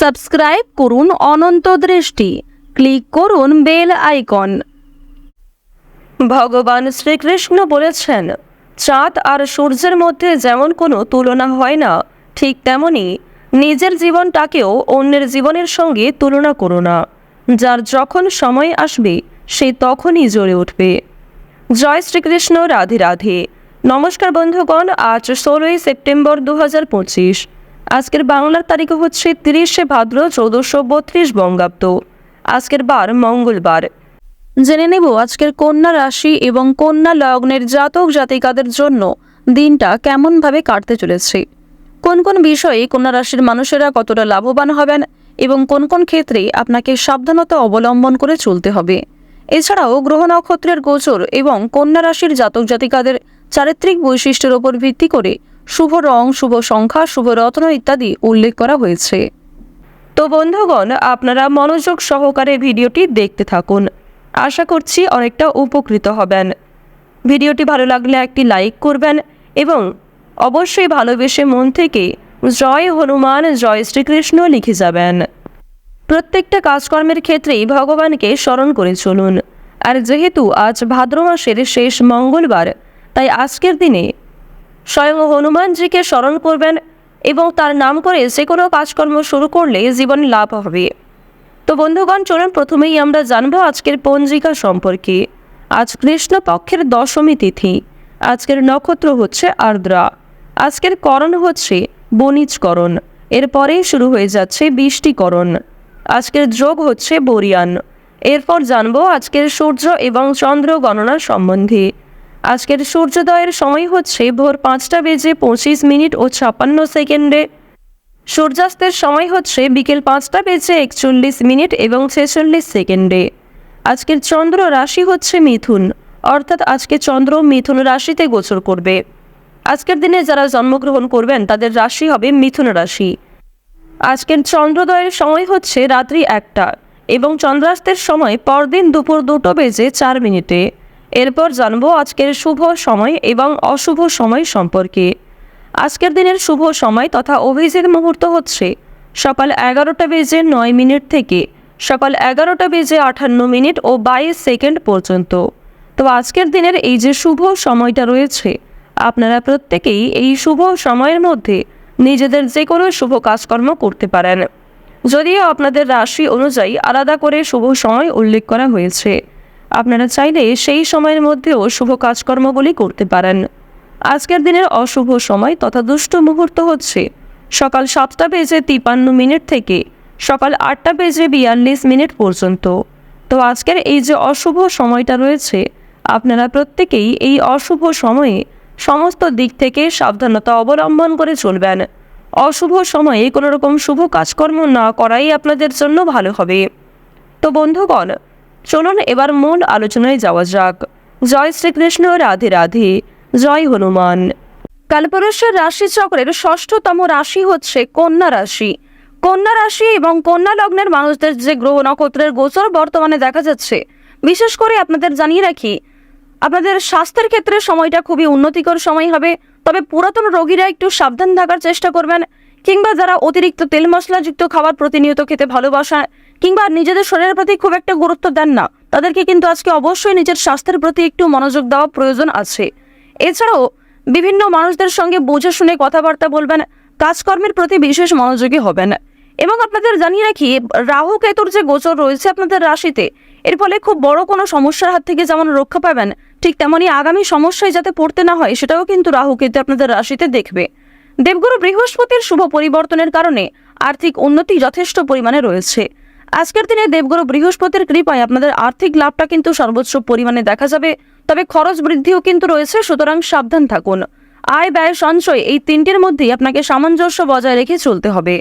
Subscribe করুন অনন্ত দৃষ্টি, click করুন বেল আইকন। ভগবান শ্রীকৃষ্ণ বলেছেন, চাঁদ আর সূর্যের মধ্যে যেমন কোনো তুলনা হয় না, ঠিক তেমনি নিজের জীবনটাকেও অন্যের জীবনের সঙ্গে তুলনা করো না। যার যখন সময় আসবে সে তখনই জ্বলে উঠবে। জয় শ্রীকৃষ্ণ, রাধে রাধে। নমস্কার বন্ধুগণ, আজ 16ই সেপ্টেম্বর 2025। আজকের বাংলার তারিখ হচ্ছে 30শে ভাদ্র 1432 বঙ্গাব্দ। আজকের বার মঙ্গলবার। জেনে নেব আজকের কন্যা রাশি এবং কন্যা লগ্নের জাতক জাতিকাদের জন্য দিনটা কেমনভাবে কাটতে চলেছে, কোন কোন বিষয়ে কন্যা রাশির মানুষেরা কতটা লাভবান হবেন এবং কোন কোন ক্ষেত্রে আপনাকে সাবধানতা অবলম্বন করে চলতে হবে। এছাড়াও গ্রহ নক্ষত্রের গোচর এবং কন্যা রাশির জাতক জাতিকাদের চারিত্রিক বৈশিষ্ট্যের উপর ভিত্তি করে শুভ রং, শুভ সংখ্যা, শুভ রত্ন ইত্যাদি উল্লেখ করা হয়েছে। তো বন্ধুগণ, আপনারা মনোযোগ সহকারে ভিডিওটি দেখতে থাকুন। আশা করছি অনেকটা উপকৃত হবেন। ভিডিওটি ভালো লাগলে একটি লাইক করবেন এবং অবশ্যই ভালোবেসে মন থেকে জয় হনুমান, জয় শ্রীকৃষ্ণ লিখে যাবেন। প্রত্যেকটা কাজকর্মের ক্ষেত্রেই ভগবানকে স্মরণ করে চলুন। আর যেহেতু আজ ভাদ্র মাসের শেষ মঙ্গলবার, তাই আজকের দিনে স্বয়ং হনুমানজিকে স্মরণ করবেন এবং তার নাম করে যে কোনো কাজকর্ম শুরু করলে জীবনে লাভ হবে। তো বন্ধুগণ, চলুন প্রথমেই আমরা জানবো আজকের পঞ্জিকা সম্পর্কে। আজ কৃষ্ণপক্ষের দশমী তিথি। আজকের নক্ষত্র হচ্ছে আর্দ্রা। আজকের করণ হচ্ছে বণিজকরণ। এরপরেই শুরু হয়ে যাচ্ছে বৃষ্টিকরণ। আজকের যোগ হচ্ছে বরিয়ান। এরপর জানবো আজকের সূর্য এবং চন্দ্র গণনা সম্বন্ধে। আজকের সূর্যোদয়ের সময় হচ্ছে ভোর 5:25 ও 56 সেকেন্ডে। সূর্যাস্তের সময় হচ্ছে বিকেল 5:41 এবং 46 সেকেন্ডে। আজকের চন্দ্র রাশি হচ্ছে মিথুন, অর্থাৎ আজকে চন্দ্র মিথুন রাশিতে গোচর করবে। আজকের দিনে যারা জন্মগ্রহণ করবেন তাদের রাশি হবে মিথুন রাশি। আজকের চন্দ্রোদয়ের সময় হচ্ছে রাত্রি 1টা এবং চন্দ্রাস্তের সময় পরদিন দুপুর 2:04। এরপর জানবো আজকের শুভ সময় এবং অশুভ সময় সম্পর্কে। আজকের দিনের শুভ সময় তথা অভিজিৎ মুহূর্ত হচ্ছে সকাল 11:09 থেকে সকাল 11:58 ও 22 সেকেন্ড পর্যন্ত। তো আজকের দিনের এই যে শুভ সময়টা রয়েছে, আপনারা প্রত্যেকেই এই শুভ সময়ের মধ্যে নিজেদের যে কোনো শুভ কাজকর্ম করতে পারেন। যদিও আপনাদের রাশি অনুযায়ী আলাদা করে শুভ সময় উল্লেখ করা হয়েছে, আপনারা চাইলে সেই সময়ের মধ্যেও শুভ কাজকর্মগুলি করতে পারেন। আজকের দিনের অশুভ সময় তথা দুষ্ট মুহূর্ত হচ্ছে সকাল 7:53 থেকে সকাল 8:42 পর্যন্ত। তো আজকের এই যে অশুভ সময়টা রয়েছে, আপনারা প্রত্যেকেই এই অশুভ সময়ে সমস্ত দিক থেকে সাবধানতা অবলম্বন করে চলবেন। অশুভ সময়ে কোনো রকম শুভ কাজকর্ম না করাই আপনাদের জন্য ভালো হবে। তো বন্ধুগণ, চলুন এবার মূল আলোচনায় যাওয়া যাক। জয় শ্রীকৃষ্ণ, রাধে রাধে। জয় হনুমান। কালপুরুষের রাশিচক্রের 6ঠতম রাশি হচ্ছে কন্যা রাশি। কন্যা রাশি এবং কন্যা লগ্নের মানুষদের যে গ্রহ নক্ষত্রের গোচর বর্তমানে দেখা যাচ্ছে, বিশেষ করে আপনাদের জানিয়ে রাখি, আপনাদের স্বাস্থ্যের ক্ষেত্রে সময়টা খুবই উন্নতিকর সময় হবে। তবে পুরাতন রোগীরা একটু সাবধান থাকার চেষ্টা করবেন, কিংবা যারা অতিরিক্ত তেল মশলাযুক্ত খাবার প্রতিনিয়ত খেতে ভালোবাসেন কিংবা নিজেদের শরীরের প্রতি খুব একটা গুরুত্ব দেন না, তাদেরকে কিন্তু আজকে অবশ্যই নিজের স্বাস্থ্যের প্রতি একটু মনোযোগ দেওয়া প্রয়োজন আছে। এছাড়াও বিভিন্ন মানুষদের সঙ্গে বুঝে শুনে কথাবার্তা বলবেন, কাজকর্মের প্রতি বিশেষ মনোযোগী হবেন। এবং আপনাদের জানিয়ে রাখি, রাহু কেতুর যে গোচর রয়েছে আপনাদের রাশিতে, এর ফলে খুব বড় কোনো সমস্যার হাত থেকে যেমন রক্ষা পাবেন, ঠিক তেমনি আগামী সমস্যায় যাতে পড়তে না হয় সেটাও কিন্তু রাহু কেতু আপনাদের রাশিতে দেখবে। দেবগুরু বৃহস্পতির শুভ পরিবর্তনের কারণে আর্থিক উন্নতি যথেষ্ট পরিমাণে রয়েছে। আজকের দিনে দেবগুরু বৃহস্পতির কৃপায় আপনাদের আর্থিক লাভটা কিন্তু সর্বোচ্চ পরিমাণে দেখা যাবে। তবে খরচ বৃদ্ধিও কিন্তু রয়েছে, সুতরাং সাবধান থাকুন। আয়, ব্যয়, সঞ্চয় এই তিনটির মধ্যেই আপনাকে সামঞ্জস্য বজায় রেখে চলতে হবে।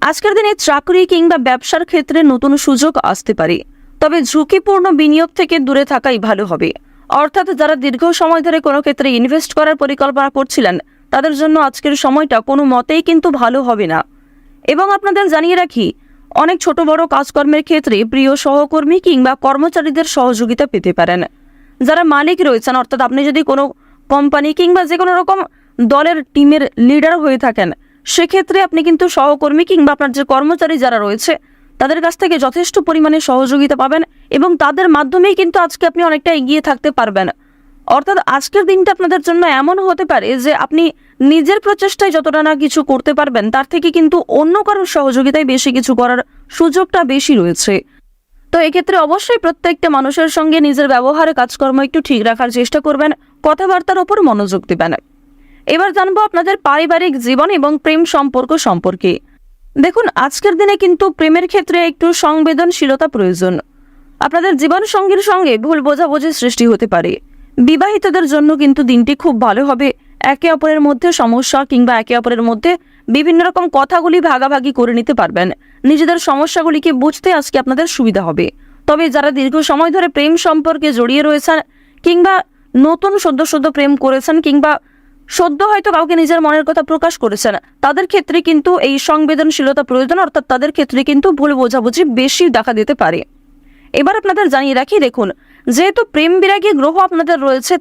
আজকের দিনে চাকরি কিংবা ব্যবসার ক্ষেত্রে নতুন সুযোগ আসতে পারে, তবে ঝুঁকিপূর্ণ বিনিয়োগ থেকে দূরে থাকাই ভালো হবে। অর্থাৎ যারা দীর্ঘ সময় ধরে কোনো ক্ষেত্রে ইনভেস্ট করার পরিকল্পনা করছিলেন, তাদের জন্য আজকের সময়টা কোনো মতেই কিন্তু ভালো হবে না। এবং আপনাদের জানিয়ে রাখি, অনেক ছোট বড় কাজকর্মের ক্ষেত্রে প্রিয় সহকর্মী কিংবা কর্মচারীদের সহযোগিতা পেতে পারেন। যারা মালিক রয়েছেন, অর্থাৎ আপনি যদি কোনো কোম্পানি কিংবা যে কোনো রকম দলের টিমের লিডার হয়ে থাকেন, সেক্ষেত্রে আপনি কিন্তু সহকর্মী কিংবা আপনার যে কর্মচারী যারা রয়েছে তাদের কাছ থেকে যথেষ্ট পরিমাণে সহযোগিতা পাবেন এবং তাদের মাধ্যমেই কিন্তু আজকে আপনি অনেকটা এগিয়ে থাকতে পারবেন। অর্থাৎ আজকের দিনটা আপনাদের জন্য এমন হতে পারে যে আপনি নিজের প্রচেষ্টায় যতটা না কিছু করতে পারবেন তার থেকে কিন্তু অন্য কারোর সহযোগিতায় বেশি কিছু করার সুযোগটা বেশি রয়েছে। তো এক্ষেত্রে অবশ্যই প্রত্যেকটা মানুষের সঙ্গে নিজের ব্যবহার কাজকর্ম একটু ঠিক রাখার চেষ্টা করবেন, কথাবার্তার ওপর মনোযোগ দেবেন। এবার জানবো আপনাদের পারিবারিক জীবন এবং প্রেম সম্পর্ক সম্পর্কে। দেখুন, আজকের দিনে কিন্তু প্রেমের ক্ষেত্রে একটু সংবেদনশীলতা প্রয়োজন। আপনাদের জীবন সঙ্গীর সঙ্গে ভুল বোঝাবুঝির সৃষ্টি হতে পারে। বিবাহিতদের জন্য কিন্তু দিনটি খুব ভালো হবে। একে অপরের মধ্যে সমস্যা কিংবা একে অপরের মধ্যে বিভিন্ন রকম কথাগুলি ভাগাভাগি করে নিতে পারবেন। নিজেদের সমস্যাগুলিকে বুঝতে আজকে আপনাদের সুবিধা হবে। তবে যারা দীর্ঘ সময় ধরে প্রেম সম্পর্কে জড়িয়ে রয়েছেন কিংবা নতুন সদ্য প্রেম করেছেন কিংবা সদ্য হয়তো কাউকে নিজের মনের কথা প্রকাশ করেছেন, তাদের ক্ষেত্রে কিন্তু এই সংবেদনশীলতা প্রয়োজন। অর্থাৎ তাদের ক্ষেত্রে কিন্তু ভুল বোঝাবুঝি বেশি দেখা দিতে পারে। এবার আপনাদের জানিয়ে রাখি, দেখুন, যেহেতু প্রেম বিরাগী গ্রহ আপনাদের রয়েছে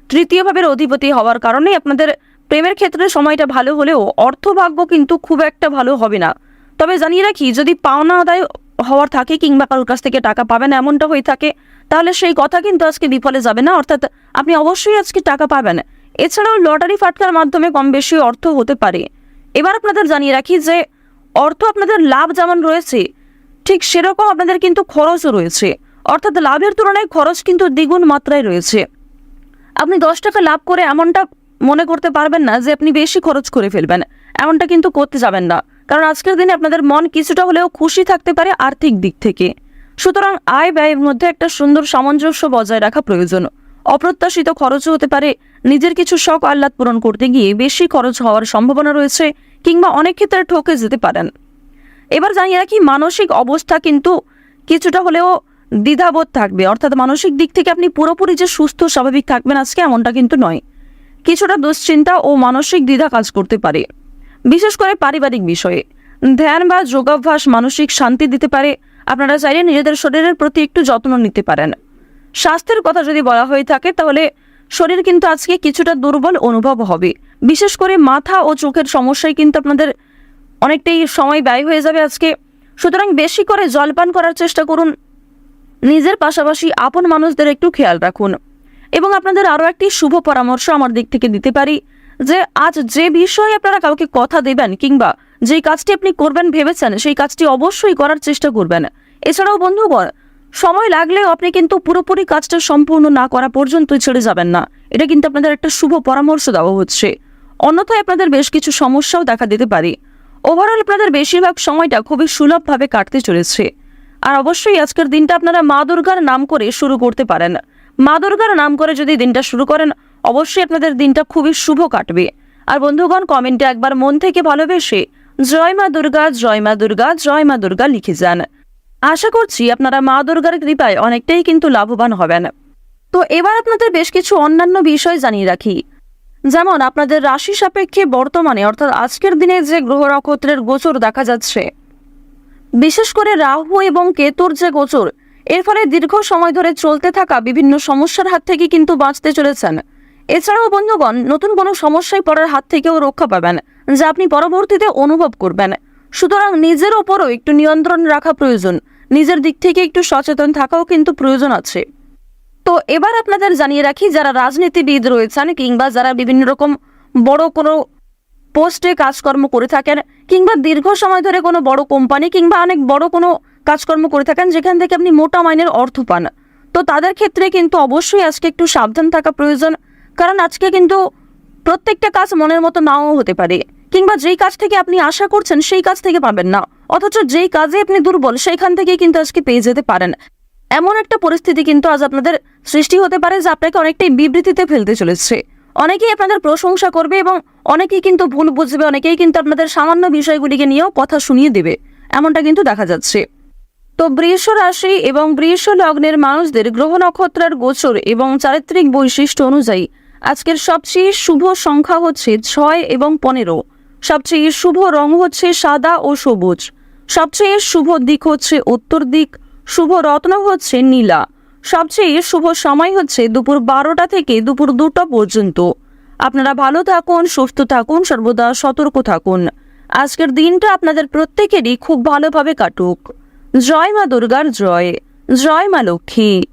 তৃতীয় ভাবের অধিপতি হওয়ার কারণে আপনাদের প্রেমের ক্ষেত্রে সময়টা ভালো হলেও অর্থভাগ্য কিন্তু খুব একটা ভালো হবে না। তবে জানিয়ে রাখি, যদি পাওনা আদায় হওয়ার থাকে কিংবা কারোর কাছ থেকে টাকা পাবেন এমনটা হয়ে থাকে, তাহলে সেই কথা কিন্তু আজকে বিফলে যাবে না। অর্থাৎ আপনি অবশ্যই আজকে টাকা পাবেন। এছাড়াও লটারি ফাটকার মাধ্যমে কম বেশি অর্থ হতে পারে। এবার আপনাদের জানিয়ে রাখি যে অর্থ আপনাদের লাভ যেমন রয়েছে ঠিক সেরকম আপনাদের কিন্তু খরচও রয়েছে। অর্থাৎ লাভের তুলনায় খরচ কিন্তু দ্বিগুণ মাত্রায় রয়েছে। আপনি 10 টাকা লাভ করে এমনটা মনে করতে পারবেন না যে আপনি বেশি খরচ করে ফেলবেন, এমনটা কিন্তু করতে যাবেন না। কারণ আজকের দিনে আপনাদের মন কিছুটা হলেও খুশি থাকতে পারে আর্থিক দিক থেকে। সুতরাং আয় ব্যয়ের মধ্যে একটা সুন্দর সামঞ্জস্য বজায় রাখা প্রয়োজন। অপ্রত্যাশিত খরচও হতে পারে। নিজের কিছু শখ আহ্লাদ পূরণ করতে গিয়ে বেশি খরচ হওয়ার সম্ভাবনা রয়েছে কিংবা অনেক ক্ষেত্রে ঠকে যেতে পারেন। এবার জানিয়ে রাখি, মানসিক অবস্থা কিন্তু কিছুটা হলেও দ্বিধাবোধ থাকবে। অর্থাৎ মানসিক দিক থেকে আপনি পুরোপুরি যে সুস্থ স্বাভাবিক থাকবেন আজকে এমনটা কিন্তু নয়। কিছুটা দুশ্চিন্তা ও মানসিক দ্বিধা কাজ করতে পারে। বিশেষ করে পারিবারিক বিষয়ে ধ্যান বা যোগাভ্যাস মানসিক শান্তি দিতে পারে। আপনারা চাইলে নিজেদের শরীরের প্রতি একটু যত্ন নিতে পারেন। স্বাস্থ্যের কথা যদি বলা হয়ে থাকে তাহলে শরীর কিন্তু আজকে কিছুটা দুর্বল অনুভব হবে। বিশেষ করে মাথা ও চোখের সমস্যায় কিন্তু আপনাদের অনেকটাই সময় ব্যয় হয়ে যাবে আজকে। সুতরাং বেশি করে জলপান করার চেষ্টা করুন। নিজের পাশাপাশি আপন মানুষদের একটু খেয়াল রাখুন। এবং আপনাদের আরও একটি শুভ পরামর্শ আমার দিক থেকে দিতে পারি যে আজ যে বিষয়ে আপনারা কাউকে কথা দেবেন কিংবা যেই কাজটি আপনি করবেন ভেবেছেন সেই কাজটি অবশ্যই করার চেষ্টা করবেন। এছাড়াও বন্ধুগণ, সময় লাগলেও আপনি কিন্তু পুরোপুরি কাজটা সম্পূর্ণ না করা পর্যন্ত ছেড়ে যাবেন না। এটা কিন্তু আপনাদের একটা শুভ পরামর্শ দেওয়া হচ্ছে। অন্যথায় আপনাদের বেশ কিছু সমস্যাও দেখা দিতে পারে। ওভারঅল আপনাদের বেশিরভাগ সময়টা খুবই সুলভভাবে কাটতে চলেছে। আর অবশ্যই আজকের দিনটা আপনারা মা দুর্গার নাম করে শুরু করতে পারেন। মা দুর্গার নাম করে যদি দিনটা শুরু করেন অবশ্যই আপনাদের দিনটা খুবই শুভ কাটবে। আর বন্ধুগণ, কমেন্টে একবার মন থেকে ভালোবেসে জয় মা দুর্গা, জয় মা দুর্গা, জয় মা দুর্গা লিখে যান। আশা করছি আপনারা মা দুর্গার কৃপায় অনেকটাই কিন্তু লাভবান হবেন। তো এবার আপনাদের বেশ কিছু অন্যান্য বিষয় জানিয়ে রাখি। যেমন আপনাদের রাশি সাপেক্ষে বর্তমানে অর্থাৎ আজকের দিনে যে গ্রহ নক্ষত্রের গোচর দেখা যাচ্ছে, বিশেষ করে রাহু এবং কেতুর যে গোচর, এর ফলে দীর্ঘ সময় ধরে চলতে থাকা বিভিন্ন সমস্যার হাত থেকে কিন্তু বাঁচতে চলেছেন। এছাড়াও বন্ধুগণ, নতুন কোনো সমস্যায় পড়ার হাত থেকেও রক্ষা পাবেন যা আপনি পরবর্তীতে অনুভব করবেন। সুতরাং নিজের ওপরও একটু নিয়ন্ত্রণ রাখা প্রয়োজন। নিজের দিক থেকে একটু সচেতন থাকাও কিন্তু প্রয়োজন আছে। তো এবার আপনাদের জানিয়ে রাখি, যারা রাজনীতিবিদ রয়েছেন কিংবা যারা বিভিন্ন রকম বড় কোনো পোস্টে কাজকর্ম করে থাকেন কিংবা দীর্ঘ সময় ধরে কোনো বড় কোম্পানি কিংবা অনেক বড় কোনো কাজকর্ম করে থাকেন যেখান থেকে আপনি মোটা মাইনের অর্থ পান, তো তাদের ক্ষেত্রে কিন্তু অবশ্যই আজকে একটু সাবধান থাকা প্রয়োজন। কারণ আজকে কিন্তু প্রত্যেকটা কাজ মনের মতো নাও হতে পারে কিংবা যেই কাজ থেকে আপনি আশা করছেন সেই কাজ থেকে পাবেন না, অথচ যেই কাজে আপনি দুর্বল সেইখান থেকে কিন্তু আজকে পেয়ে যেতে পারেন। এমন একটা পরিস্থিতি কিন্তু আজ আপনাদের সৃষ্টি হতে পারে যা আপনাকে অনেকটাই বিবৃতিতে ফেলতে চলেছে। অনেকেই আপনাদের প্রশংসা করবে এবং অনেকেই কিন্তু ভুল বুঝবে, অনেকেই কিন্তু আপনাদের সামান্য বিষয়গুলিকে নিয়েও কথা শুনিয়ে দেবে, এমনটা কিন্তু দেখা যাচ্ছে। তো বৃষ রাশি এবং বৃষ লগ্নের মানুষদের গ্রহ নক্ষত্রের গোচর এবং চারিত্রিক বৈশিষ্ট্য অনুযায়ী আজকের সবচেয়ে শুভ সংখ্যা হচ্ছে 6 এবং 15। সবচেয়ে শুভ রং হচ্ছে সাদা ও সবুজ। সবচেয়ে শুভ দিক হচ্ছে উত্তর দিক। শুভ রত্ন হচ্ছে নীলা। সবচেয়ে শুভ সময় হচ্ছে দুপুর 12টা থেকে দুপুর 2টা পর্যন্ত। আপনারা ভালো থাকুন, সুস্থ থাকুন, সর্বদা সতর্ক থাকুন। আজকের দিনটা আপনাদের প্রত্যেকেরই খুব ভালোভাবে কাটুক। জয় মা দুর্গার জয়, জয় মা লক্ষ্মী।